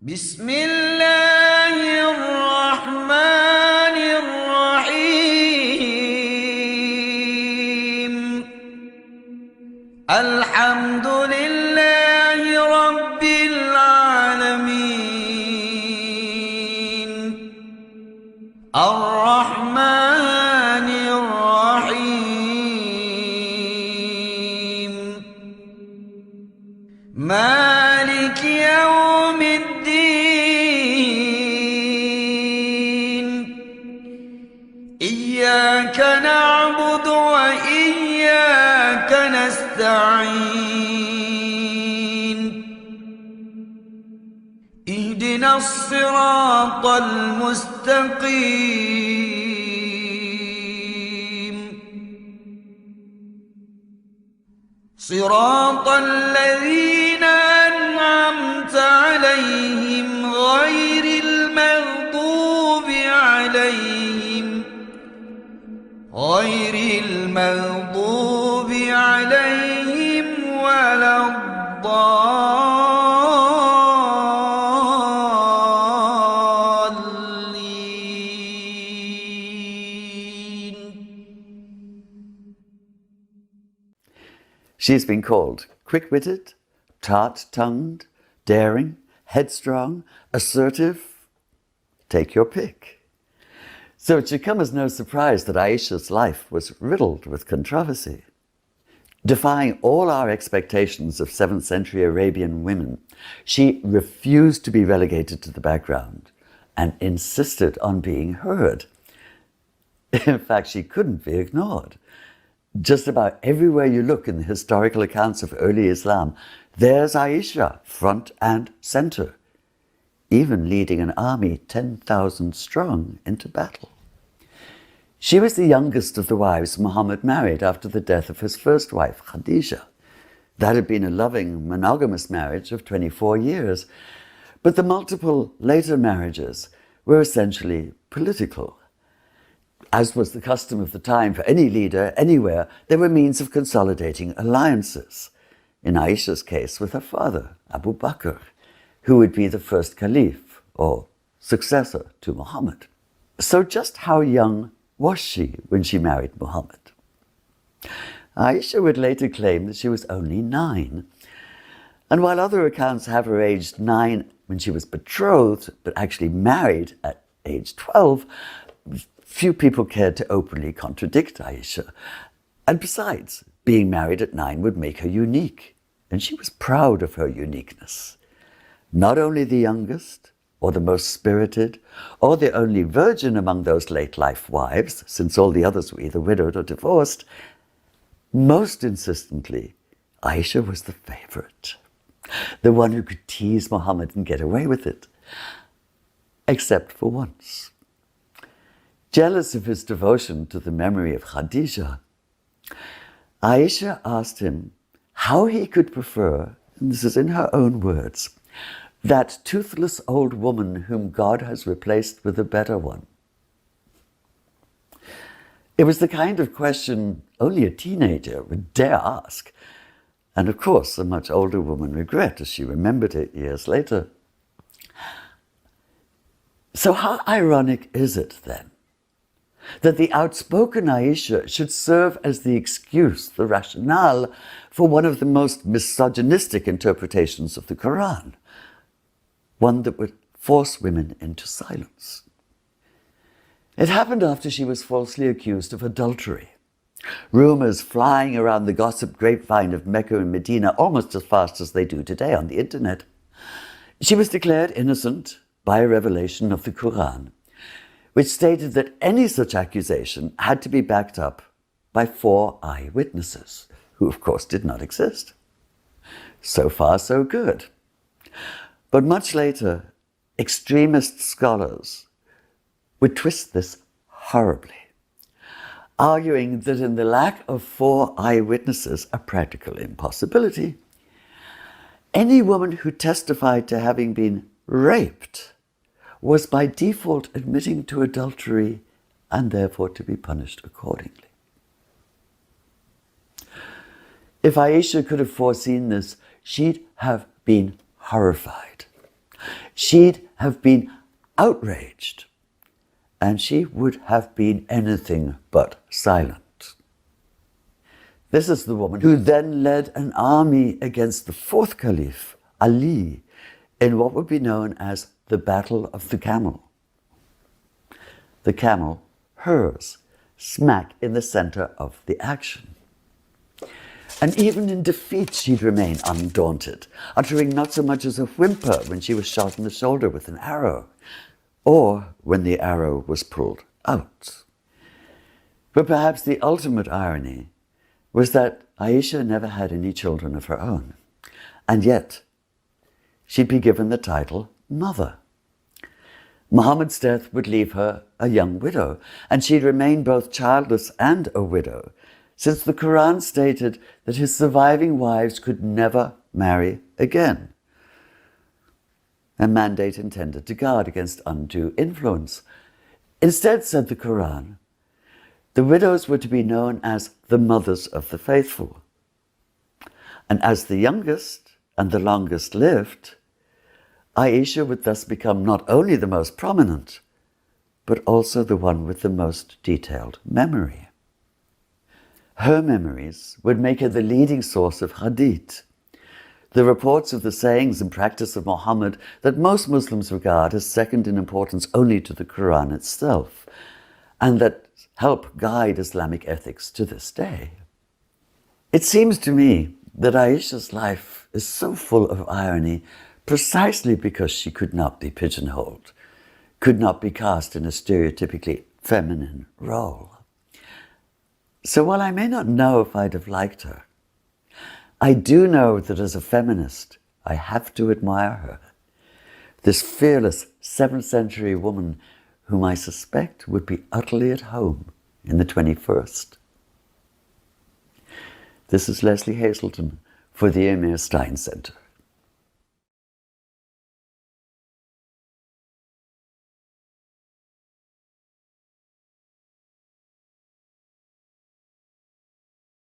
بسم الله الرحمن الرحيم الحمد لله رب العالمين الرحمن الرحيم مالك يوم الدين إياك نعبد وإياك نستعين اهدنا الصراط المستقيم صراط الذين أنعمت عليهم غير المغضوب عليهم ولا الضالين. She's been called quick-witted, tart-tongued, daring, headstrong, assertive. Take your pick. So it should come as no surprise that Aisha's life was riddled with controversy. Defying all our expectations of 7th century Arabian women, she refused to be relegated to the background and insisted on being heard. In fact, she couldn't be ignored. Just about everywhere you look in the historical accounts of early Islam, there's Aisha, front and center, even leading an army 10,000 strong into battle. She was the youngest of the wives Muhammad married after the death of his first wife, Khadija. That had been a loving, monogamous marriage of 24 years, but the multiple later marriages were essentially political. As was the custom of the time for any leader anywhere, there were means of consolidating alliances. In Aisha's case, with her father, Abu Bakr, who would be the first caliph or successor to Muhammad. So just how young was she when she married Muhammad? Aisha would later claim that she was only 9. And while other accounts have her aged 9 when she was betrothed, but actually married at age 12, few people cared to openly contradict Aisha. And besides, being married at 9 would make her unique, and she was proud of her uniqueness. Not only the youngest, or the most spirited, or the only virgin among those late life wives, since all the others were either widowed or divorced, most insistently, Aisha was the favorite, the one who could tease Muhammad and get away with it, except for once. Jealous of his devotion to the memory of Khadija, Aisha asked him how he could prefer, and this is in her own words, that toothless old woman whom God has replaced with a better one. It was the kind of question only a teenager would dare ask, and of course a much older woman regret as she remembered it years later. So how ironic is it then that the outspoken Aisha should serve as the excuse, the rationale, for one of the most misogynistic interpretations of the Quran, one that would force women into silence. It happened after she was falsely accused of adultery. Rumors flying around the gossip grapevine of Mecca and Medina almost as fast as they do today on the internet. She was declared innocent by a revelation of the Quran, which stated that any such accusation had to be backed up by 4 eyewitnesses, who of course did not exist. So far, so good. But much later, extremist scholars would twist this horribly, arguing that in the lack of 4 eyewitnesses, a practical impossibility, any woman who testified to having been raped was by default admitting to adultery and therefore to be punished accordingly. If Aisha could have foreseen this, she'd have been horrified. she'd have been outraged, and she would have been anything but silent. This is the woman who then led an army against the fourth caliph, Ali, in what would be known as the Battle of the Camel. The camel, hers, smack in the center of the action. And even in defeat, she'd remain undaunted, uttering not so much as a whimper when she was shot in the shoulder with an arrow, or when the arrow was pulled out. But perhaps the ultimate irony was that Aisha never had any children of her own, and yet she'd be given the title Mother. Muhammad's death would leave her a young widow, and she'd remain both childless and a widow, since the Quran stated that his surviving wives could never marry again. A mandate intended to guard against undue influence. Instead, said the Quran, the widows were to be known as the mothers of the faithful. And as the youngest and the longest lived, Aisha would thus become not only the most prominent, but also the one with the most detailed memory. Her memories would make her the leading source of hadith, the reports of the sayings and practice of Muhammad that most Muslims regard as second in importance only to the Quran itself, and that help guide Islamic ethics to this day. It seems to me that Aisha's life is so full of irony precisely because she could not be pigeonholed, could not be cast in a stereotypically feminine role. So while I may not know if I'd have liked her, I do know that as a feminist, I have to admire her. This fearless 7th century woman whom I suspect would be utterly at home in the 21st. This is Lesley Hazleton for the Emir Stein Center.